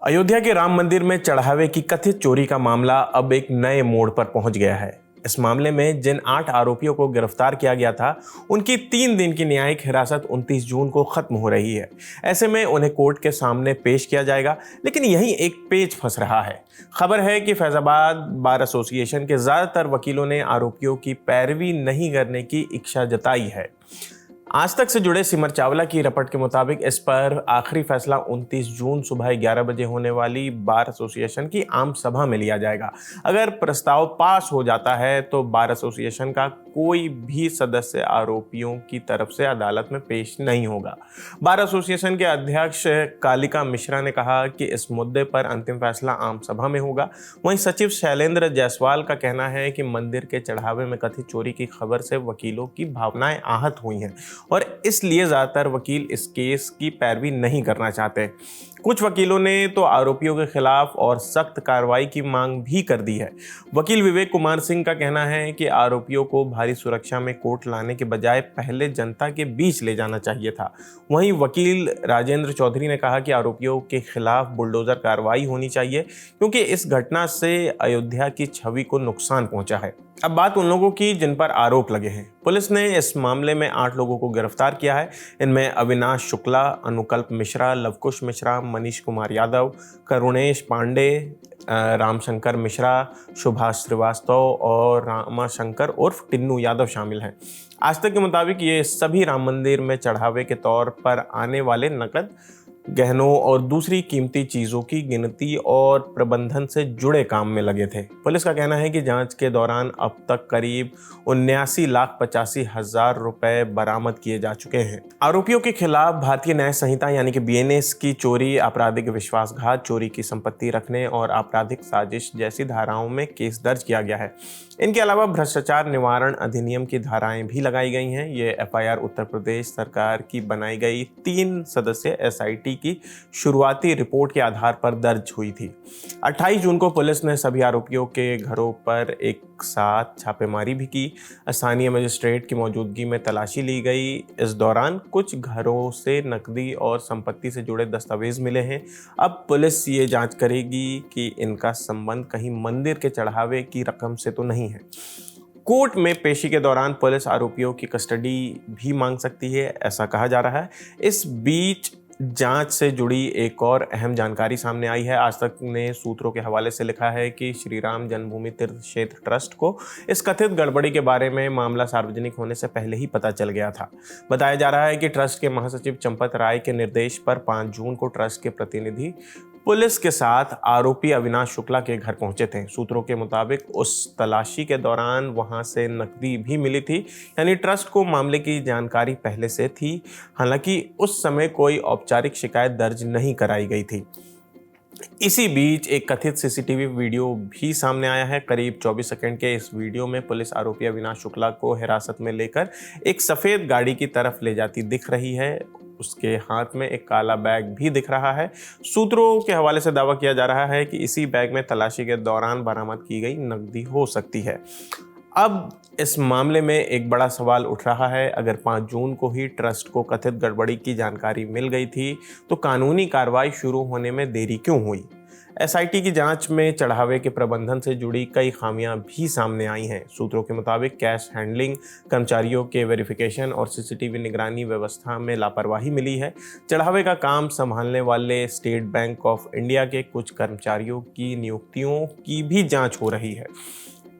अयोध्या के राम मंदिर में चढ़ावे की कथित चोरी का मामला अब एक नए मोड़ पर पहुंच गया है। इस मामले में जिन 8 आरोपियों को गिरफ्तार किया गया था, उनकी 3 दिन की न्यायिक हिरासत 29 जून को खत्म हो रही है। ऐसे में उन्हें कोर्ट के सामने पेश किया जाएगा, लेकिन यहीं एक पेच फंस रहा है। खबर है कि फैजाबाद बार एसोसिएशन के ज्यादातर वकीलों ने आरोपियों की पैरवी नहीं करने की इच्छा जताई है। आज तक से जुड़े सिमर चावला की रिपोर्ट के मुताबिक इस पर आखिरी फैसला 29 जून सुबह 11 बजे होने वाली बार एसोसिएशन की आम सभा में लिया जाएगा। अगर प्रस्ताव पास हो जाता है तो बार एसोसिएशन का कोई भी सदस्य आरोपियों की तरफ से अदालत में पेश नहीं होगा। बार एसोसिएशन के अध्यक्ष कालिका मिश्रा ने कहा कि इस मुद्दे पर अंतिम फैसला आम सभा में होगा। वहीं सचिव शैलेंद्र जायसवाल का कहना है कि मंदिर के चढ़ावे में कथित चोरी की खबर से वकीलों की भावनाएं आहत हुई हैं और इसलिए ज्यादातर वकील इस केस की पैरवी नहीं करना चाहते। कुछ वकीलों ने तो आरोपियों के खिलाफ और सख्त कार्रवाई की मांग भी कर दी है। वकील विवेक कुमार सिंह का कहना है कि आरोपियों को भारी सुरक्षा में कोर्ट लाने के बजाय पहले जनता के बीच ले जाना चाहिए था। वहीं वकील राजेंद्र चौधरी ने कहा कि आरोपियों के खिलाफ बुलडोजर कार्रवाई होनी चाहिए, क्योंकि इस घटना से अयोध्या की छवि को नुकसान पहुंचा है। अब बात उन लोगों की जिन पर आरोप लगे हैं। पुलिस ने इस मामले में 8 लोगों को गिरफ्तार किया है। इनमें अविनाश शुक्ला, अनुकल्प मिश्रा, लवकुश मिश्रा, मनीष कुमार यादव, करुणेश पांडे, रामशंकर मिश्रा, सुभाष श्रीवास्तव और रामाशंकर उर्फ टिन्नू यादव शामिल हैं। आज तक के मुताबिक ये सभी राम मंदिर में चढ़ावे के तौर पर आने वाले नकद, गहनों और दूसरी कीमती चीजों की गिनती और प्रबंधन से जुड़े काम में लगे थे। पुलिस का कहना है कि जांच के दौरान अब तक करीब 79,85,000 रुपए बरामद किए जा चुके हैं। आरोपियों के खिलाफ भारतीय न्याय संहिता यानी कि BNS की चोरी, आपराधिक विश्वासघात, चोरी की संपत्ति रखने और आपराधिक साजिश जैसी धाराओं में केस दर्ज किया गया है। इनके अलावा भ्रष्टाचार निवारण अधिनियम की धाराएं भी लगाई गई हैं। ये FIR उत्तर प्रदेश सरकार की बनाई गई 3 सदस्यीय SIT की शुरुआती रिपोर्ट के आधार पर दर्ज हुई थी। 28 जून को पुलिस ने सभी आरोपियों के घरों पर एक साथ छापेमारी भी की। स्थानीय मजिस्ट्रेट की मौजूदगी में तलाशी ली गई। इस दौरान कुछ घरों से नकदी और संपत्ति से जुड़े दस्तावेज मिले हैं। अब पुलिस ये जांच करेगी कि इनका संबंध कहीं मंदिर के चढ़ावे की रकम से तो नहीं है। कोर्ट में पेशी के दौरान पुलिस आरोपियों की कस्टडी भी मांग सकती है, ऐसा कहा जा रहा है। इस बीच जांच से जुड़ी एक और अहम जानकारी सामने आई है। आज तक ने सूत्रों के हवाले से लिखा है कि श्री राम जन्मभूमि तीर्थ क्षेत्र ट्रस्ट को इस कथित गड़बड़ी के बारे में मामला सार्वजनिक होने से पहले ही पता चल गया था। बताया जा रहा है कि ट्रस्ट के महासचिव चंपत राय के निर्देश पर 5 जून को ट्रस्ट के प्रतिनिधि पुलिस के साथ आरोपी अविनाश शुक्ला के घर पहुंचे थे। सूत्रों के मुताबिक उस तलाशी के दौरान वहां से नकदी भी मिली थी, यानी ट्रस्ट को मामले की जानकारी पहले से थी। हालांकि उस समय कोई औपचारिक शिकायत दर्ज नहीं कराई गई थी। इसी बीच एक कथित CCTV वीडियो भी सामने आया है। करीब 24 सेकंड के इस वीडियो में पुलिस आरोपी अविनाश शुक्ला को हिरासत में लेकर एक सफेद गाड़ी की तरफ ले जाती दिख रही है। उसके हाथ में एक काला बैग भी दिख रहा है। सूत्रों के हवाले से दावा किया जा रहा है कि इसी बैग में तलाशी के दौरान बरामद की गई नकदी हो सकती है। अब इस मामले में एक बड़ा सवाल उठ रहा है। अगर 5 जून को ही ट्रस्ट को कथित गड़बड़ी की जानकारी मिल गई थी तो कानूनी कार्रवाई शुरू होने में देरी क्यों हुई? SIT की जांच में चढ़ावे के प्रबंधन से जुड़ी कई खामियां भी सामने आई हैं। सूत्रों के मुताबिक कैश हैंडलिंग, कर्मचारियों के वेरिफिकेशन और CCTV निगरानी व्यवस्था में लापरवाही मिली है। चढ़ावे का काम संभालने वाले स्टेट बैंक ऑफ इंडिया के कुछ कर्मचारियों की नियुक्तियों की भी जांच हो रही है।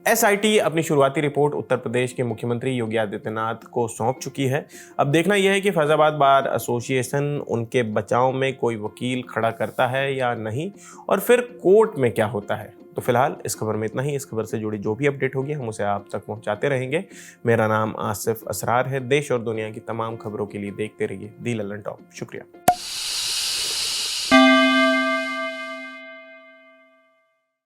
SIT अपनी शुरुआती रिपोर्ट उत्तर प्रदेश के मुख्यमंत्री योगी आदित्यनाथ को सौंप चुकी है। अब देखना यह है कि फैजाबाद बार एसोसिएशन उनके बचाव में कोई वकील खड़ा करता है या नहीं, और फिर कोर्ट में क्या होता है। तो फिलहाल इस खबर में इतना ही। इस खबर से जुड़ी जो भी अपडेट होगी हम उसे आप तक पहुंचाते रहेंगे। मेरा नाम आसिफ असरार है। देश और दुनिया की तमाम खबरों के लिए देखते रहिए दी लल्लन टॉप। शुक्रिया।